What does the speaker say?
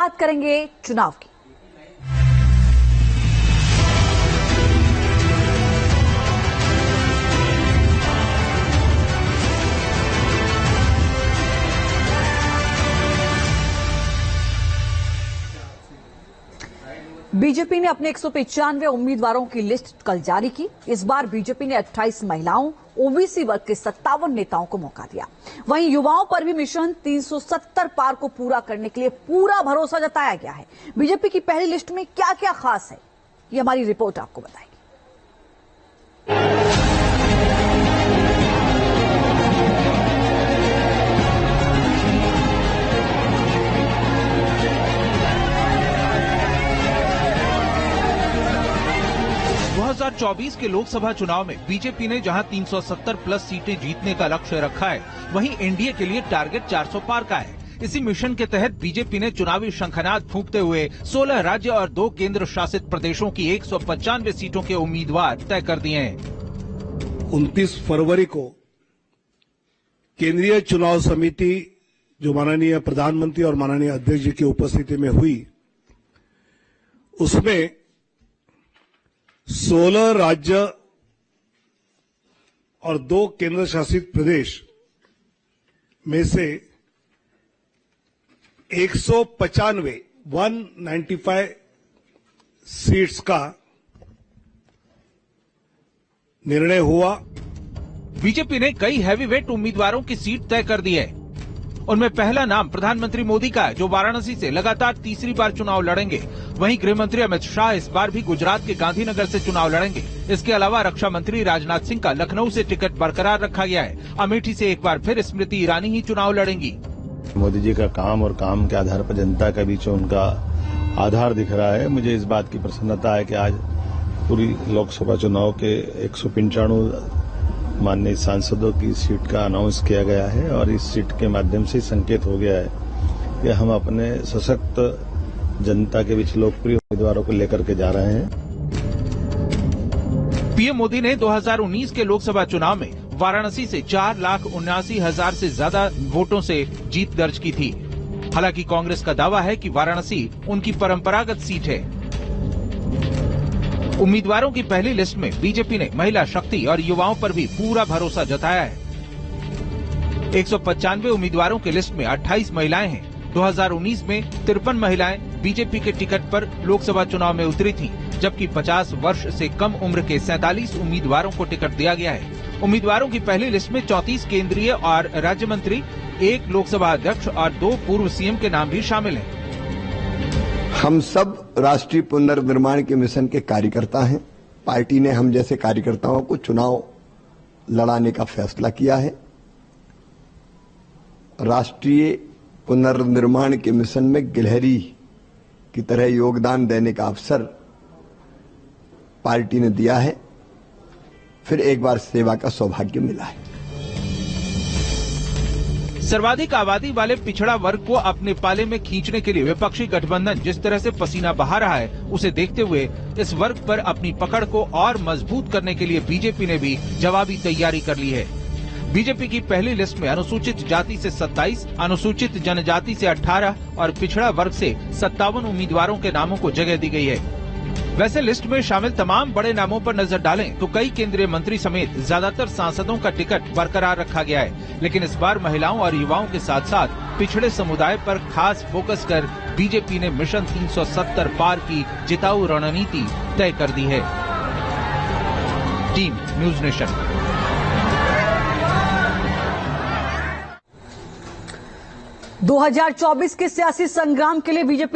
बात करेंगे चुनाव की। बीजेपी ने अपने 195 उम्मीदवारों की लिस्ट कल जारी की। इस बार बीजेपी ने 28 महिलाओं, ओबीसी वर्ग के 57 नेताओं को मौका दिया। वहीं युवाओं पर भी मिशन 370 पार को पूरा करने के लिए पूरा भरोसा जताया गया है। बीजेपी की पहली लिस्ट में क्या क्या खास है, ये हमारी रिपोर्ट आपको बताएगी। 2024 के लोकसभा चुनाव में बीजेपी ने जहां 370 प्लस सीटें जीतने का लक्ष्य रखा है, वहीं एनडीए के लिए टारगेट 400 पार का है। इसी मिशन के तहत बीजेपी ने चुनावी शंखनाद फूंकते हुए 16 राज्य और 2 केंद्र शासित प्रदेशों की 195 सीटों के उम्मीदवार तय कर दिए हैं। 29 फरवरी को केंद्रीय चुनाव समिति जो माननीय प्रधानमंत्री और माननीय अध्यक्ष जी की उपस्थिति में हुई, उसमें 16 राज्य और 2 केंद्र शासित प्रदेश में से 195 सीट्स का निर्णय हुआ। बीजेपी ने कई हैवीवेट उम्मीदवारों की सीट तय कर दी है। उनमें पहला नाम प्रधानमंत्री मोदी का है, जो वाराणसी से लगातार तीसरी बार चुनाव लड़ेंगे। वहीं गृह मंत्री अमित शाह इस बार भी गुजरात के गांधीनगर से चुनाव लड़ेंगे। इसके अलावा रक्षा मंत्री राजनाथ सिंह का लखनऊ से टिकट बरकरार रखा गया है। अमेठी से एक बार फिर स्मृति ईरानी ही चुनाव लड़ेंगी। मोदी जी का काम और काम के आधार पर जनता के बीच उनका आधार दिख रहा है। मुझे इस बात की प्रसन्नता है कि आज पूरी लोकसभा चुनाव के 195 माननीय सांसदों की सीट का अनाउंस किया गया है और इस सीट के माध्यम से संकेत हो गया है कि हम अपने सशक्त जनता के बीच लोकप्रिय उम्मीदवारों को लेकर के जा रहे हैं। पीएम मोदी ने 2019 के लोकसभा चुनाव में वाराणसी से 4,79,000 से ज्यादा वोटों से जीत दर्ज की थी। हालांकि कांग्रेस का दावा है कि वाराणसी उनकी परंपरागत सीट है। उम्मीदवारों की पहली लिस्ट में बीजेपी ने महिला शक्ति और युवाओं पर भी पूरा भरोसा जताया है। 195 उम्मीदवारों की लिस्ट में 28 महिलाएं हैं। 2019 में 53 महिलाएं बीजेपी के टिकट पर लोकसभा चुनाव में उतरी थीं, जबकि 50 वर्ष से कम उम्र के 47 उम्मीदवारों को टिकट दिया गया है। उम्मीदवारों की पहली लिस्ट में 34 केंद्रीय और राज्य मंत्री, 1 लोकसभा अध्यक्ष और 2 पूर्व सीएम के नाम भी शामिल हैं। हम सब राष्ट्रीय पुनर्निर्माण के मिशन के कार्यकर्ता हैं। पार्टी ने हम जैसे कार्यकर्ताओं को चुनाव लड़ाने का फैसला किया है। राष्ट्रीय पुनर्निर्माण के मिशन में गिलहरी की तरह योगदान देने का अवसर पार्टी ने दिया है। फिर एक बार सेवा का सौभाग्य मिला है। सर्वाधिक आबादी वाले पिछड़ा वर्ग को अपने पाले में खींचने के लिए विपक्षी गठबंधन जिस तरह से पसीना बहा रहा है, उसे देखते हुए इस वर्ग पर अपनी पकड़ को और मजबूत करने के लिए बीजेपी ने भी जवाबी तैयारी कर ली है। बीजेपी की पहली लिस्ट में अनुसूचित जाति से 27, अनुसूचित जनजाति से 18 और पिछड़ा वर्ग से 57 उम्मीदवारों के नामों को जगह दी गई है। वैसे लिस्ट में शामिल तमाम बड़े नामों पर नजर डालें तो कई केंद्रीय मंत्री समेत ज्यादातर सांसदों का टिकट बरकरार रखा गया है। लेकिन इस बार महिलाओं और युवाओं के साथ साथ पिछड़े समुदाय पर खास फोकस कर बीजेपी ने मिशन 370 पार की जिताऊ रणनीति तय कर दी है। Team news nation. 2024 के सियासी संग्राम के लिए बीजेपी